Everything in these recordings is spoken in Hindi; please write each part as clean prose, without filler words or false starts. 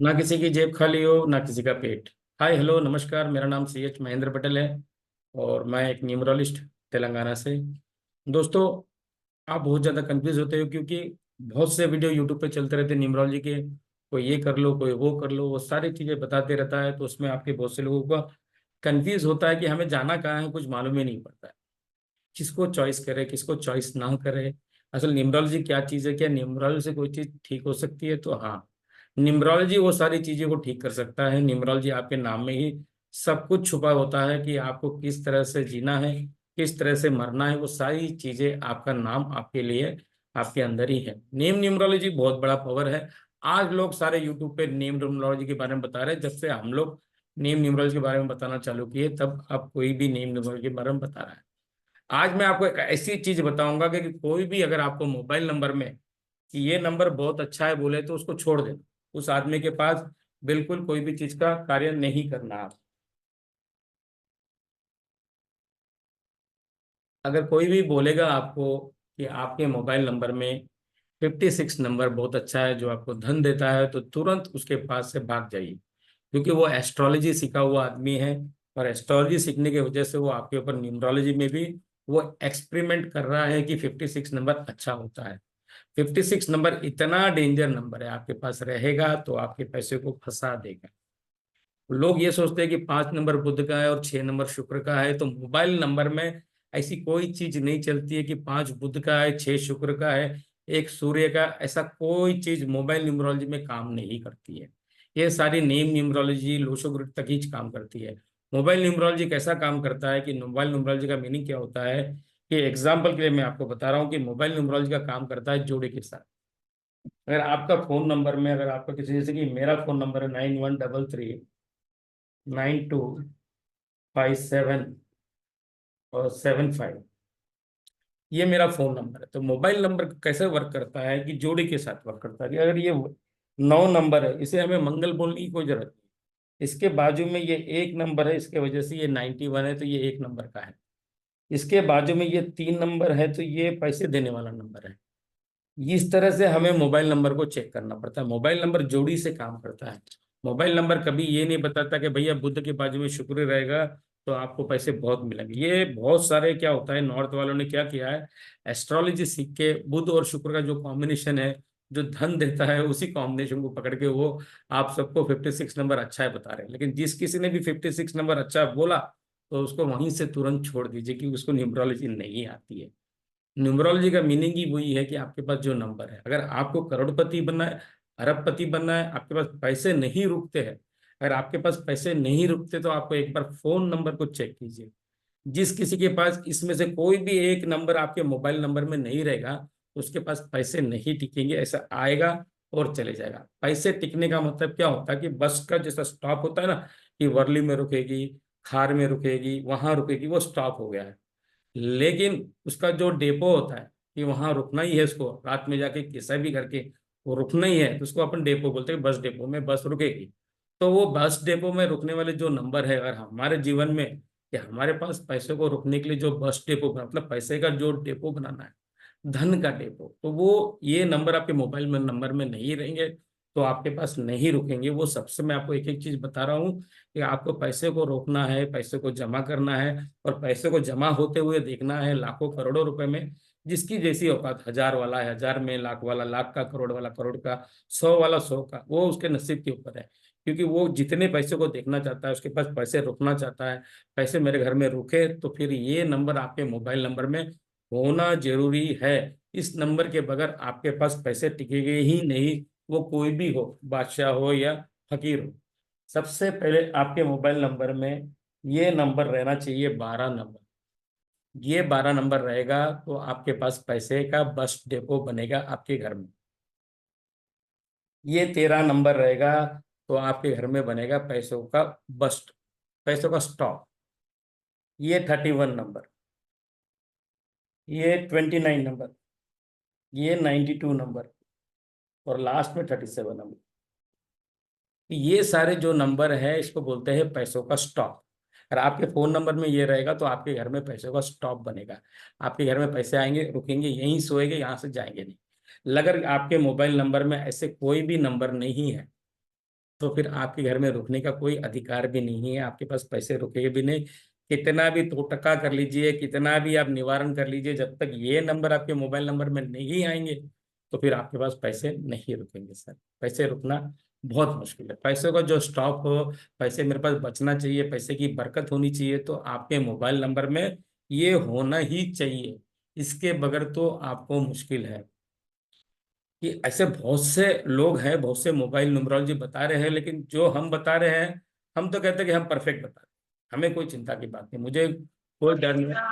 ना किसी की जेब खाली हो ना किसी का पेट। हाय हेलो नमस्कार, मेरा नाम CH महेंद्र पटेल है और मैं एक न्यूमरोलॉजिस्ट तेलंगाना से। दोस्तों, आप बहुत ज़्यादा कंफ्यूज होते हो क्योंकि बहुत से वीडियो यूट्यूब पे चलते रहते हैं न्यूमरोलॉजी के। कोई ये कर लो, कोई वो कर लो, वो सारी चीज़ें बताते रहता है, तो उसमें आपके बहुत से लोगों का कंफ्यूज होता है कि हमें जाना कहाँ है, कुछ मालूम ही नहीं पड़ता है। किसको चॉइस करे, किसको चॉइस ना करे। असल न्यूमरोलॉजी क्या चीज़ है, क्या न्यूमरोलॉजी से कोई चीज़ ठीक हो सकती है? तो हाँ, न्यूमरोलॉजी वो सारी चीज़ों को ठीक कर सकता है। न्यूमरोलॉजी आपके नाम में ही सब कुछ छुपा होता है कि आपको किस तरह से जीना है, किस तरह से मरना है। वो सारी चीज़ें आपका नाम आपके लिए आपके अंदर ही है। नेम न्यूमरोलॉजी बहुत बड़ा पावर है। आज लोग सारे यूट्यूब पे नेम न्यूमरोलॉजी के बारे में बता रहे हैं। जब से हम लोग नेम न्यूमरोलॉजी के बारे में बताना चालू किए, तब अब कोई भी नेम न्यूमरोलॉजी के बारे में बता रहा है। आज मैं आपको एक ऐसी चीज बताऊंगा कि कोई भी अगर आपको मोबाइल नंबर में कि ये नंबर बहुत अच्छा है बोले, तो उसको छोड़ देना। उस आदमी के पास बिल्कुल कोई भी चीज का कार्य नहीं करना आप। अगर कोई भी बोलेगा आपको कि आपके मोबाइल नंबर में 56 नंबर बहुत अच्छा है, जो आपको धन देता है, तो तुरंत उसके पास से भाग जाइए, क्योंकि वो एस्ट्रोलॉजी सीखा हुआ आदमी है। और एस्ट्रोलॉजी सीखने की वजह से वो आपके ऊपर न्यूमरोलॉजी में भी वो एक्सपेरिमेंट कर रहा है कि 56 नंबर अच्छा होता है। 56 नंबर इतना डेंजर नंबर है, आपके पास रहेगा तो आपके पैसे को फंसा देगा। लोग ये सोचते हैं कि 5 नंबर बुध का है और 6 नंबर शुक्र का है, तो मोबाइल नंबर में ऐसी कोई चीज नहीं चलती है कि 5 बुध का है, 6 शुक्र का है, एक सूर्य का। ऐसा कोई चीज मोबाइल न्यूमरोलॉजी में काम नहीं करती है। ये सारी नेम न्यूमरोलॉजी लोशो ग्रिड तक ही काम करती है। मोबाइल न्यूमरोलॉजी कैसा काम करता है कि मोबाइल न्यूमरोलॉजी का मीनिंग क्या होता है कि एग्जाम्पल के लिए मैं आपको बता रहा हूँ कि मोबाइल न्यूमरोलॉजी का काम करता है जोड़े के साथ। अगर आपका फोन नंबर में, अगर आपका किसी, जैसे कि मेरा फोन नंबर है 91339257 और 75, ये मेरा फोन नंबर है। तो मोबाइल नंबर कैसे वर्क करता है कि जोड़ी के साथ वर्क करता है कि अगर ये 9 नंबर है, इसे हमें मंगल बोलने की कोई जरूरत नहीं। इसके बाजू में ये 1 नंबर है, इसके वजह से ये 91 है, तो ये 1 नंबर का है। इसके बाजू में ये 3 नंबर है, तो ये पैसे देने वाला नंबर है। इस तरह से हमें मोबाइल नंबर को चेक करना पड़ता है। मोबाइल नंबर जोड़ी से काम करता है। मोबाइल नंबर कभी ये नहीं बताता कि भैया बुध के बाजू में शुक्र रहेगा तो आपको पैसे बहुत मिलेंगे। ये बहुत सारे क्या होता है, नॉर्थ वालों ने क्या किया है, एस्ट्रोलॉजी सीख के बुध और शुक्र का जो कॉम्बिनेशन है, जो धन देता है, उसी कॉम्बिनेशन को पकड़ के वो आप सबको 56 नंबर अच्छा है बता रहे हैं। लेकिन जिस किसी ने भी 56 नंबर अच्छा बोला, तो उसको वहीं से तुरंत छोड़ दीजिए कि उसको न्यूमरोलॉजी नहीं आती है। न्यूमरोलॉजी का मीनिंग ही वही है कि आपके पास जो नंबर है, अगर आपको करोड़पति बनना है, अरबपति बनना है, आपके पास पैसे नहीं रुकते हैं। अगर आपके पास पैसे नहीं रुकते तो आपको एक बार फोन नंबर को चेक कीजिए। जिस किसी के पास इसमें से कोई भी एक नंबर आपके मोबाइल नंबर में नहीं रहेगा, उसके पास पैसे नहीं टिकेंगे। ऐसा आएगा और चले जाएगा। पैसे टिकने का मतलब क्या होता है कि बस का जैसा स्टॉप होता है ना, कि वर्ली में रुकेगी, खार में रुकेगी, वहां रुकेगी, वो स्टॉप हो गया है। लेकिन उसका जो डेपो होता है कि वहां रुकना ही है, उसको रात में जाके कैसा भी करके वो रुकना ही है, तो उसको अपन डेपो बोलते हैं। बस डेपो में बस रुकेगी। तो वो बस डेपो में रुकने वाले जो नंबर है, अगर हमारे जीवन में कि हमारे पास पैसे को रुकने के लिए जो बस डेपो, मतलब पैसे का जो डेपो बनाना है, धन का डेपो, तो वो ये नंबर आपके मोबाइल में नंबर में नहीं रहेंगे तो आपके पास नहीं रुकेंगे। वो सबसे मैं आपको एक एक चीज बता रहा हूँ कि आपको पैसे को रोकना है, पैसे को जमा करना है, और पैसे को जमा होते हुए देखना है लाखों करोड़ों रुपए में। जिसकी जैसी औकात, 1,000 वाला है 1,000 में, लाख वाला लाख का, करोड़ वाला करोड़ का, 100 वाला 100 का, वो उसके नसीब के ऊपर है। क्योंकि वो जितने पैसे को देखना चाहता है, उसके पास पैसे रुकना चाहता है। पैसे मेरे घर में रुके तो फिर ये नंबर आपके मोबाइल नंबर में होना जरूरी है। इस नंबर के बगैर आपके पास पैसे टिकेंगे ही नहीं। वो कोई भी हो, बादशाह हो या फकीर हो। सबसे पहले आपके मोबाइल नंबर में ये नंबर रहना चाहिए, 12 नंबर। ये 12 नंबर रहेगा तो आपके पास पैसे का बस डेपो बनेगा आपके घर में। ये 13 नंबर रहेगा तो आपके घर में बनेगा पैसों का बस्ट, पैसों का स्टॉक। ये 31 नंबर, ये 29 नंबर, ये 92 नंबर, और लास्ट में 37 नंबर। ये सारे जो नंबर है, इसको बोलते हैं पैसों का स्टॉक। अगर आपके फोन नंबर में ये रहेगा तो आपके घर में पैसों का स्टॉक बनेगा। आपके घर में पैसे आएंगे, रुकेंगे, यहीं सोएंगे, यहाँ से जाएंगे नहीं। अगर आपके मोबाइल नंबर में ऐसे कोई भी नंबर नहीं है, तो फिर आपके घर में रुकने का कोई अधिकार भी नहीं है, आपके पास पैसे रुके भी नहीं। कितना भी टोटका कर लीजिए, कितना भी आप निवारण कर लीजिए, जब तक ये नंबर आपके मोबाइल नंबर में नहीं आएंगे तो फिर आपके पास पैसे नहीं रुकेंगे सर। पैसे रुकना बहुत मुश्किल है। पैसों का जो स्टॉक हो, पैसे मेरे पास बचना चाहिए, पैसे की बरकत होनी चाहिए, तो आपके मोबाइल नंबर में ये होना ही चाहिए। इसके बगैर तो आपको मुश्किल है। कि ऐसे बहुत से लोग हैं, बहुत से मोबाइल न्यूमरोलॉजी बता रहे हैं, लेकिन जो हम बता रहे हैं, हम तो कहते हैं कि हम परफेक्ट बता रहे हैं, हमें कोई चिंता की बात नहीं, मुझे कोई डर नहीं है।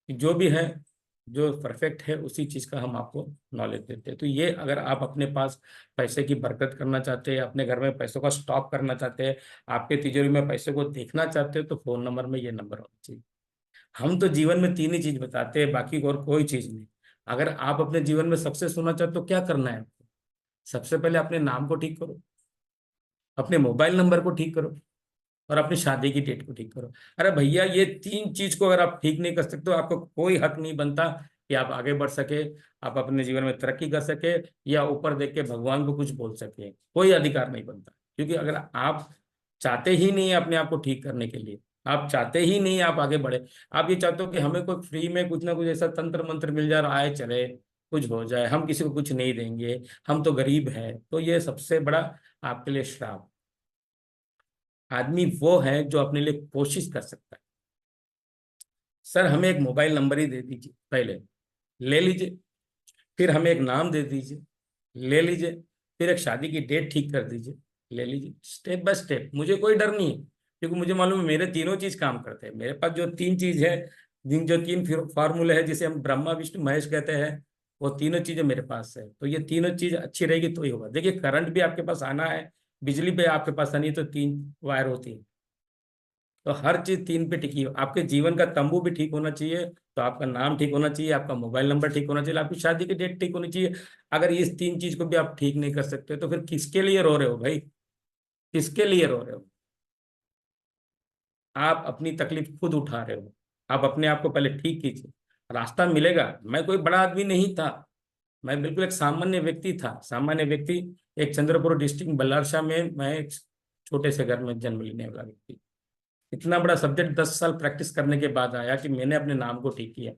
कि जो भी है, जो परफेक्ट है उसी चीज का हम आपको नॉलेज देते हैं। तो ये अगर आप अपने पास पैसे की बरकत करना चाहते हैं, अपने घर में पैसों का स्टॉक करना चाहते हैं, आपके तिजोरी में पैसे को देखना चाहते हैं, तो फोन नंबर में ये नंबर होना चाहिए। हम तो जीवन में तीन ही चीज बताते हैं, बाकी और कोई चीज नहीं। अगर आप अपने जीवन में सक्सेस होना चाहते हो तो क्या करना है आपको? सबसे पहले अपने नाम को ठीक करो, अपने मोबाइल नंबर को ठीक करो, और अपनी शादी की डेट को ठीक करो। अरे भैया, ये तीन चीज को अगर आप ठीक नहीं कर सकते तो आपको कोई हक नहीं बनता कि आप आगे बढ़ सके, आप अपने जीवन में तरक्की कर सके, या ऊपर देख के भगवान को कुछ बोल सके। कोई अधिकार नहीं बनता। क्योंकि अगर आप चाहते ही नहीं है अपने आप को ठीक करने के लिए, आप चाहते ही नहीं आप आगे बढ़े, आप ये चाहते हो कि हमें कोई फ्री में कुछ ना कुछ ऐसा तंत्र मंत्र मिल जाए, आए चले, कुछ हो जाए, हम किसी को कुछ नहीं देंगे, हम तो गरीब है, तो ये सबसे बड़ा आपके लिए श्राप। आदमी वो है जो अपने लिए कोशिश कर सकता है। सर हमें एक मोबाइल नंबर ही दे दीजिए, पहले ले लीजिए, फिर हमें एक नाम दे दीजिए, ले लीजिए, फिर एक शादी की डेट ठीक कर दीजिए, ले लीजिए। स्टेप बाय स्टेप, मुझे कोई डर नहीं है, क्योंकि मुझे मालूम है मेरे तीनों चीज काम करते हैं। मेरे पास जो तीन चीज है, जिन जो तीन फार्मूले है, जिसे हम ब्रह्मा विष्णु महेश कहते हैं, वो तीनों चीजें मेरे पास है। तो ये तीनों चीज अच्छी रहेगी तो ही होगा। देखिए, करंट भी आपके पास आना है, बिजली पे आपके पास आनी है, तो तीन वायर होती है। तो हर चीज तीन पे टिकी हो। आपके जीवन का तंबू भी ठीक होना चाहिए, तो आपका नाम ठीक होना चाहिए, आपका मोबाइल नंबर ठीक होना चाहिए, आपकी शादी की डेट ठीक होनी चाहिए। अगर इस तीन चीज को भी आप ठीक नहीं कर सकते तो फिर किसके लिए रो रहे हो भाई? किसके लिए रो रहे हो? आप अपनी तकलीफ खुद उठा रहे हो। आप अपने आप को पहले ठीक कीजिए, रास्ता मिलेगा। मैं कोई बड़ा आदमी नहीं था, मैं बिल्कुल एक सामान्य व्यक्ति था, सामान्य व्यक्ति। एक चंद्रपुर डिस्ट्रिक्ट बल्लारशाह में मैं एक छोटे से घर में जन्म लेने वाला व्यक्ति। इतना बड़ा सब्जेक्ट 10 साल प्रैक्टिस करने के बाद आया कि मैंने अपने नाम को ठीक किया।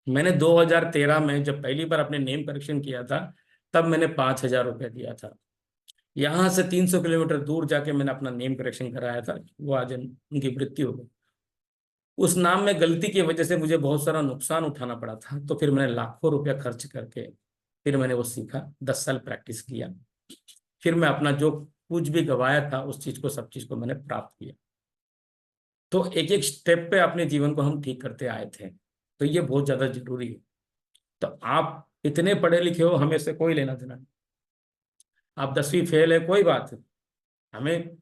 मैंने 2013 में जब पहली बार अपने नेम करेक्शन किया था, तब मैंने 5,000 रुपये दिया था। यहाँ से 300 किलोमीटर दूर जाके मैंने अपना नेम करेक्शन कराया था। वो आज उनकी मृत्यु हो गई। उस नाम में गलती की वजह से मुझे बहुत सारा नुकसान उठाना पड़ा था, तो फिर मैंने लाखों रुपया खर्च करके फिर मैंने वो सीखा, 10 साल प्रैक्टिस किया। फिर मैं अपना जो कुछ भी गवाया था उस चीज को, सब चीज को मैंने प्राप्त किया। तो एक एक स्टेप पे अपने जीवन को हम ठीक करते आए थे, तो ये बहुत ज्यादा जरूरी है। तो आप इतने पढ़े लिखे हो, हमें से कोई लेना देना नहीं। आप 10वीं फेल है, कोई बात नहीं, हमें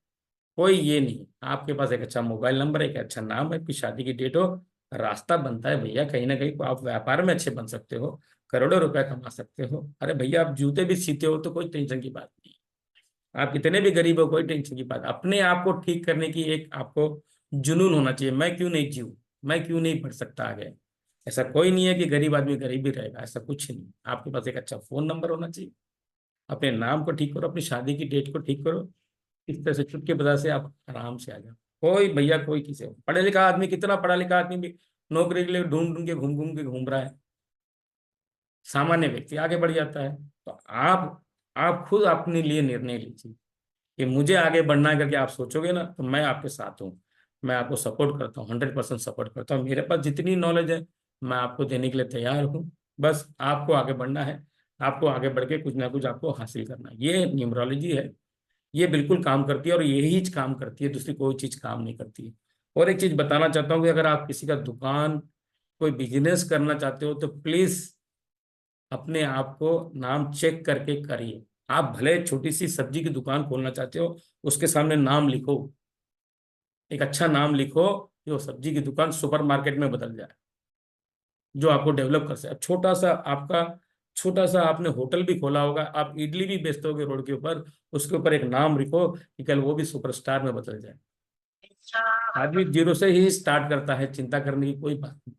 कोई ये नहीं। आपके पास एक अच्छा मोबाइल नंबर, एक अच्छा नाम है, आपकी शादी की डेट हो, रास्ता बनता है भैया। कहीं ना कहीं आप व्यापार में अच्छे बन सकते हो, करोड़ों रुपए कमा सकते हो। अरे भैया, आप जूते भी सीते हो तो कोई टेंशन की बात नहीं। आप कितने भी गरीब हो, कोई टेंशन की बात। अपने आप को ठीक करने की एक आपको जुनून होना चाहिए। मैं क्यों नहीं जीऊँ, मैं क्यों नहीं बढ़ सकता आगे? ऐसा कोई नहीं है कि गरीब आदमी गरीब ही रहेगा, ऐसा कुछ नहीं। आपके पास एक अच्छा फोन नंबर होना चाहिए, अपने नाम को ठीक करो, अपनी शादी की डेट को ठीक करो। इस तरह से चुटकी बजा से आप आराम से आ जाओ। कोई भैया, कोई किसी को, पढ़े लिखा आदमी, कितना पढ़ा लिखा आदमी भी नौकरी के लिए ढूंढ ढूंढ के घूम घूम के घूम रहा है, सामान्य व्यक्ति आगे बढ़ जाता है। तो आप खुद अपने लिए निर्णय लीजिए कि मुझे आगे बढ़ना है करके आप सोचोगे ना, तो मैं आपके साथ हूँ। मैं आपको सपोर्ट करता हूँ, 100% सपोर्ट करता हूँ। मेरे पास जितनी नॉलेज है मैं आपको देने के लिए तैयार हूँ। बस आपको आगे बढ़ना है, आपको आगे बढ़ के कुछ ना कुछ आपको हासिल करना है। ये न्यूमरोलॉजी है, ये बिल्कुल काम करती है, और यही चीज काम करती है, दूसरी कोई चीज काम नहीं करती है। और एक चीज बताना चाहता हूँ कि अगर आप किसी का दुकान, कोई बिजनेस करना चाहते हो, तो प्लीज अपने आप को नाम चेक करके करिए। आप भले छोटी सी सब्जी की दुकान खोलना चाहते हो, उसके सामने नाम लिखो, एक अच्छा नाम लिखो, जो सब्जी की दुकान सुपरमार्केट में बदल जाए, जो आपको डेवलप कर सके। अब छोटा सा आपने होटल भी खोला होगा, आप इडली भी बेचते होगे रोड के ऊपर, उसके ऊपर एक नाम लिखो कि कल वो भी सुपरस्टार में बदल जाए। आदमी जीरो से ही स्टार्ट करता है, चिंता करने की कोई बात नहीं।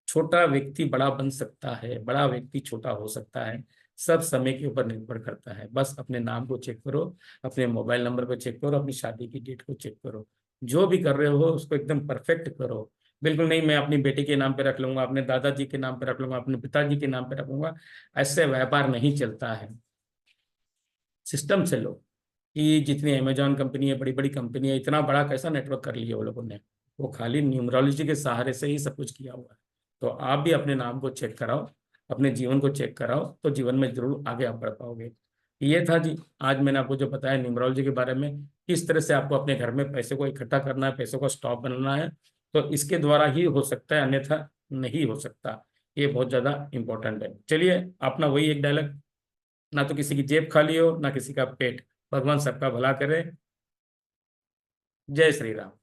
छोटा व्यक्ति बड़ा बन सकता है, बड़ा व्यक्ति छोटा हो सकता है। सब समय के ऊपर निर्भर करता है। बस अपने नाम को चेक करो, अपने मोबाइल नंबर को चेक करो, अपनी शादी की डेट को चेक करो। जो भी कर रहे हो उसको एकदम परफेक्ट करो। बिल्कुल नहीं मैं अपनी बेटी के नाम पे रख लूंगा, अपने दादाजी के नाम पे रख लूंगा, अपने पिताजी के नाम पे रखूंगा। ऐसे व्यापार नहीं चलता है। सिस्टम से लो कि जितनी अमेजॉन कंपनी है, बड़ी बड़ी कंपनी है, इतना बड़ा कैसा नेटवर्क कर लिया वो लोगों ने। वो खाली न्यूमरोलॉजी के सहारे से ही सब कुछ किया हुआ है। तो आप भी अपने नाम को चेक कराओ, अपने जीवन को चेक कराओ, तो जीवन में जरूर आगे आप बढ़ पाओगे। ये था जी, आज मैंने आपको जो बताया न्यूमरोलॉजी के बारे में, किस तरह से आपको अपने घर में पैसे को इकट्ठा करना है, पैसों का स्टॉक बनाना है। तो इसके द्वारा ही हो सकता है, अन्यथा नहीं हो सकता। ये बहुत ज्यादा इंपॉर्टेंट है। चलिए, अपना वही एक डायलॉग, ना तो किसी की जेब खाली हो, ना किसी का पेट। भगवान सबका भला करे। जय श्री राम।